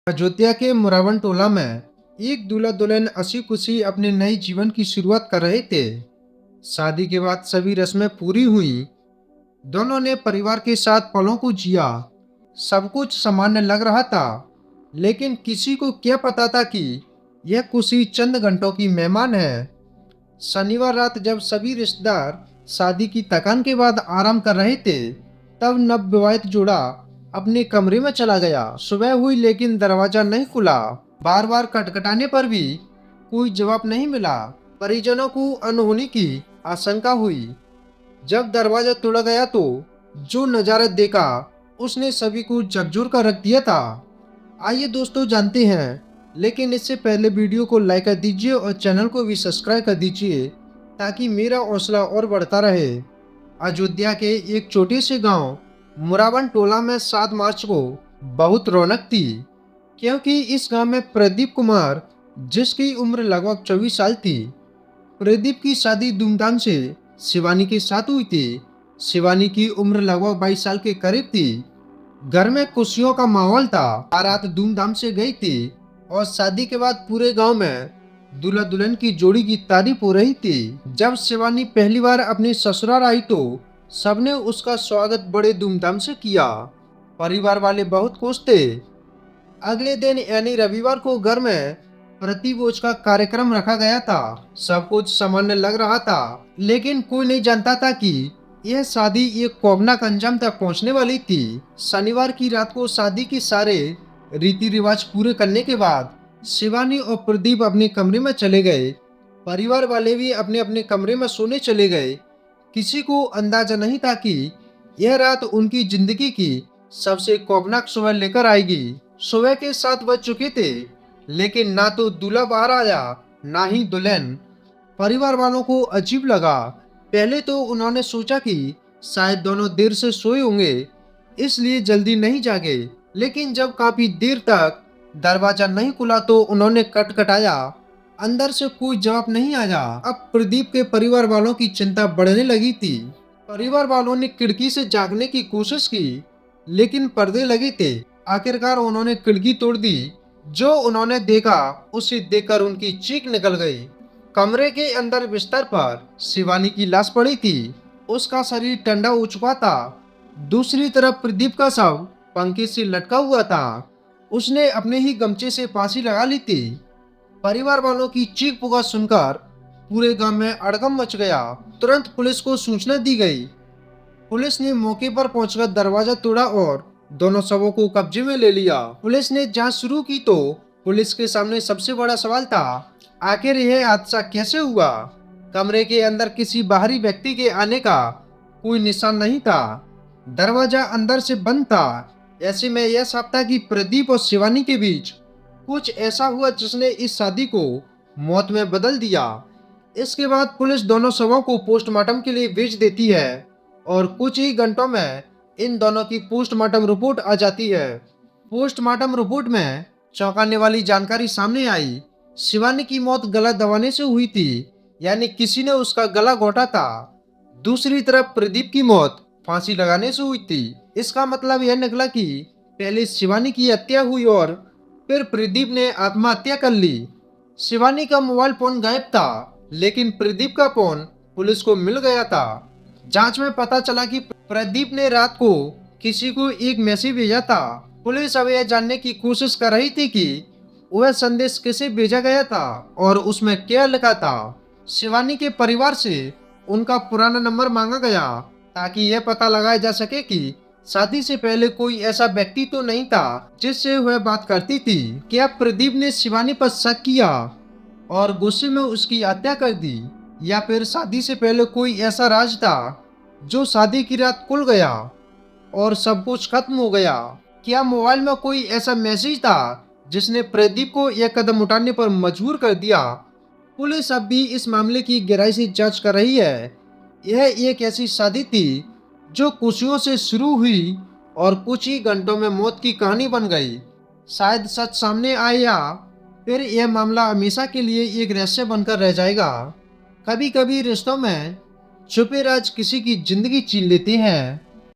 अयोध्या के मुरावन टोला में एक दूल्हा दुल्हन हंसी खुशी अपने नए जीवन की शुरुआत कर रहे थे। शादी के बाद सभी रस्में पूरी हुई। दोनों ने परिवार के साथ पलों को जिया। सब कुछ सामान्य लग रहा था, लेकिन किसी को क्या पता था कि यह खुशी चंद घंटों की मेहमान है। शनिवार रात जब सभी रिश्तेदार शादी की थकान के बाद आराम कर रहे थे, तब नवविवाहित जोड़ा अपने कमरे में चला गया। सुबह हुई लेकिन दरवाजा नहीं खुला। बार बार खटखटाने पर भी कोई जवाब नहीं मिला। परिजनों को अनहोनी की आशंका हुई। जब दरवाजा तोड़ा गया तो जो नजारा देखा उसने सभी को झकझोर कर रख दिया था। आइए दोस्तों जानते हैं, लेकिन इससे पहले वीडियो को लाइक कर दीजिए और चैनल को भी सब्सक्राइब कर दीजिए ताकि मेरा हौसला और बढ़ता रहे। अयोध्या के एक छोटे से गांव मुरावन टोला में 7 मार्च को बहुत रौनक थी, क्योंकि इस गांव में प्रदीप कुमार, जिसकी उम्र लगभग 24 साल थी। प्रदीप की शादी धूमधाम से शिवानी के साथ हुई थी। शिवानी की उम्र लगभग 22 साल के करीब थी। घर में खुशियों का माहौल था। बारात धूमधाम से गई थी और शादी के बाद पूरे गांव में दूल्हा दुल्हन की जोड़ी की तारीफ हो रही थी। जब शिवानी पहली बार अपने ससुराल आई तो सबने उसका स्वागत बड़े धूमधाम से किया। परिवार वाले बहुत खुश थे। अगले दिन यानी रविवार को घर में प्रतिभोज का कार्यक्रम रखा गया था। सब कुछ सामान्य लग रहा था, लेकिन कोई नहीं जानता था कि यह शादी एक खौफनाक अंजाम तक पहुंचने वाली थी। शनिवार की रात को शादी के सारे रीति रिवाज पूरे करने के बाद शिवानी और प्रदीप अपने कमरे में चले गए। परिवार वाले भी अपने अपने कमरे में सोने चले गए। किसी को अंदाजा नहीं था कि यह रात उनकी जिंदगी की सबसे खौफनाक सुबह लेकर आएगी। सुबह के 7 बज चुके थे, लेकिन ना तो दूल्हा बाहर आया ना ही दुल्हन। परिवार वालों को अजीब लगा। पहले तो उन्होंने सोचा कि शायद दोनों देर से सोए होंगे, इसलिए जल्दी नहीं जागे। लेकिन जब काफी देर तक दरवाजा नहीं खुला तो उन्होंने खटखटाया। अंदर से कोई जवाब नहीं आया। अब प्रदीप के परिवार वालों की चिंता बढ़ने लगी थी। परिवार वालों ने खिड़की से झांकने की कोशिश की, लेकिन पर्दे लगे थे। आखिरकार उन्होंने खिड़की तोड़ दी। जो उन्होंने देखा उसे देखकर उनकी चीख निकल गई। कमरे के अंदर बिस्तर पर शिवानी की लाश पड़ी थी। उसका शरीर ठंडा हो चुका था। दूसरी तरफ प्रदीप का शव पंखे से लटका हुआ था। उसने अपने ही गमछे से फांसी लगा ली थी। परिवार वालों की चीख पुकार सुनकर पूरे गांव में अड़गम मच गया। तुरंत पुलिस को सूचना दी गई। पुलिस ने मौके पर पहुंचकर दरवाजा तोड़ा और दोनों शवों को कब्जे में ले लिया। पुलिस ने जांच शुरू की तो पुलिस के सामने सबसे बड़ा सवाल था, आखिर यह हादसा कैसे हुआ। कमरे के अंदर किसी बाहरी व्यक्ति के आने का कोई निशान नहीं था। दरवाजा अंदर से बंद था। ऐसे में यह साफ था कि प्रदीप और शिवानी के बीच कुछ ऐसा हुआ जिसने इस शादी को मौत में बदल दिया। इसके बाद पुलिस दोनों शवों को पोस्टमार्टम के लिए भेज देती है और कुछ ही घंटों में इन दोनों की पोस्टमार्टम रिपोर्ट आ जाती है। पोस्टमार्टम रिपोर्ट में चौंकाने वाली जानकारी सामने आई। शिवानी की मौत गला दबाने से हुई थी, यानी किसी ने उसका गला घोंटा था। दूसरी तरफ प्रदीप की मौत फांसी लगाने से हुई थी। इसका मतलब यह निकला कि पहले शिवानी की हत्या हुई और फिर प्रदीप ने आत्महत्या कर ली। शिवानी का मोबाइल फोन गायब था, लेकिन प्रदीप का फोन पुलिस को मिल गया था। जांच में पता चला कि प्रदीप ने रात को किसी को एक मैसेज भेजा था। पुलिस अब यह जानने की कोशिश कर रही थी कि वह संदेश किसे भेजा गया था और उसमें क्या लिखा था। शिवानी के परिवार से उनका पुराना नंबर मांगा गया ताकि यह पता लगाया जा सके कि शादी से पहले कोई ऐसा व्यक्ति तो नहीं था जिससे वह बात करती थी। क्या प्रदीप ने शिवानी पर शक किया और गुस्से में उसकी हत्या कर दी, या फिर शादी से पहले कोई ऐसा राज था जो शादी की रात खुल गया और सब कुछ खत्म हो गया। क्या मोबाइल में कोई ऐसा मैसेज था जिसने प्रदीप को यह कदम उठाने पर मजबूर कर दिया। पुलिस अब भी इस मामले की गहराई से जांच कर रही है। यह एक ऐसी शादी थी जो खुशियों से शुरू हुई और कुछ ही घंटों में मौत की कहानी बन गई। शायद सच सामने आए या फिर यह मामला हमेशा के लिए एक रहस्य बनकर रह जाएगा। कभी कभी रिश्तों में छुपे राज किसी की जिंदगी छीन लेते हैं।